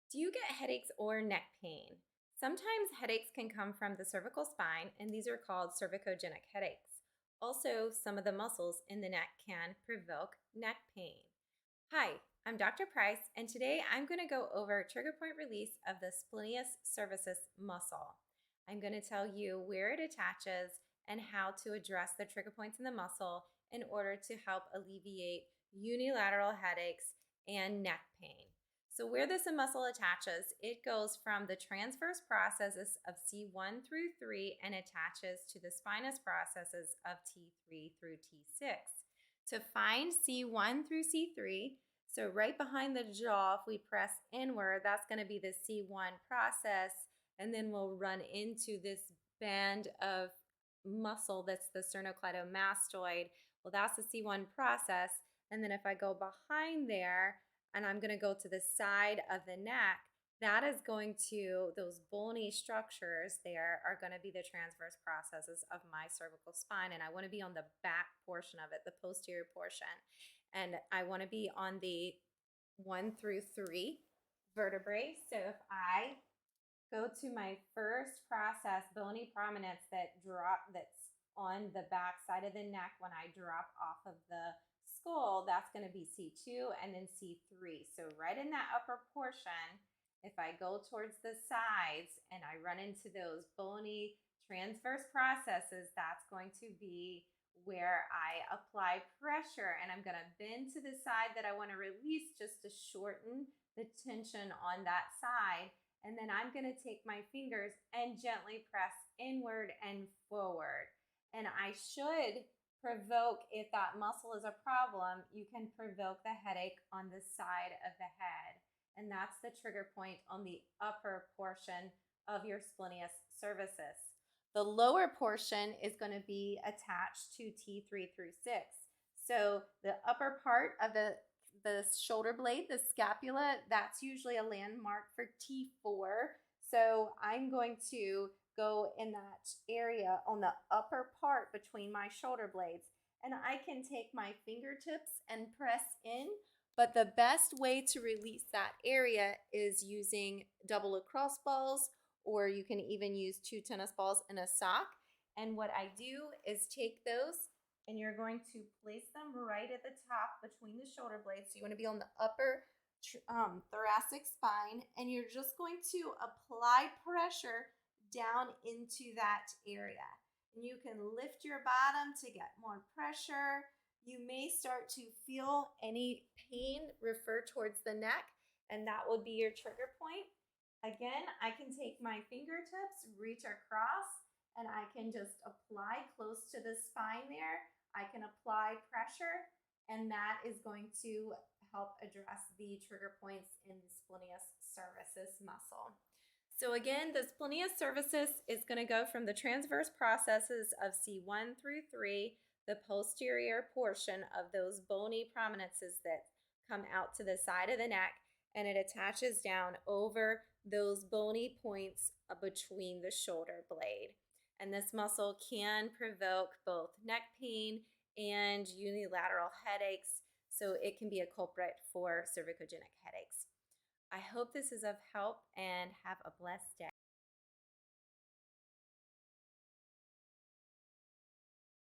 Do you get headaches or neck pain? Sometimes headaches can come from the cervical spine, and these are called cervicogenic headaches. Also, some of the muscles in the neck can provoke neck pain. Hi, I'm Dr. Price, and today I'm going to go over trigger point release of the splenius cervicis muscle. I'm going to tell you where it attaches and how to address the trigger points in the muscle in order to help alleviate unilateral headaches and neck pain. So where this muscle attaches, it goes from the transverse processes of C1 through 3 and attaches to the spinous processes of T3 through T6. To find C1 through C3, so right behind the jaw, if we press inward, that's going to be the C1 process, and then we'll run into this band of muscle that's the sternocleidomastoid. Well, that's the C1 process, and then if I go behind there, and I'm going to go to the side of the neck, that is going to, those bony structures there are going to be the transverse processes of my cervical spine. And I want to be on the back portion of it, the posterior portion. And I want to be on the 1 through 3 vertebrae. So if I go to my first process, bony prominence that's on the back side of the neck when I drop off of the skull, that's going to be C2 and then C3. So right in that upper portion, if I go towards the sides and I run into those bony transverse processes, that's going to be where I apply pressure, and I'm going to bend to the side that I want to release just to shorten the tension on that side. And then I'm going to take my fingers and gently press inward and forward. And I should provoke, if that muscle is a problem, you can provoke the headache on the side of the head. And that's the trigger point on the upper portion of your splenius cervicis. The lower portion is going to be attached to T3 through 6. So the upper part of the shoulder blade, the scapula, that's usually a landmark for T4. So I'm going to go in that area on the upper part between my shoulder blades, and I can take my fingertips and press in. But the best way to release that area is using double lacrosse balls, or you can even use 2 tennis balls in a sock. And what I do is take those, and you're going to place them right at the top between the shoulder blades. So you want to be on the upper thoracic spine, and you're just going to apply pressure down into that area. And you can lift your bottom to get more pressure. You may start to feel any pain refer towards the neck, and that would be your trigger point. Again, I can take my fingertips, reach across, and I can just apply close to the spine there. I can apply pressure, and that is going to help address the trigger points in the splenius cervicis muscle. So again, the splenius cervicis is going to go from the transverse processes of C1 through 3, the posterior portion of those bony prominences that come out to the side of the neck, and it attaches down over those bony points between the shoulder blade. And this muscle can provoke both neck pain and unilateral headaches, so it can be a culprit for cervicogenic headaches. I hope this is of help, and have a blessed day.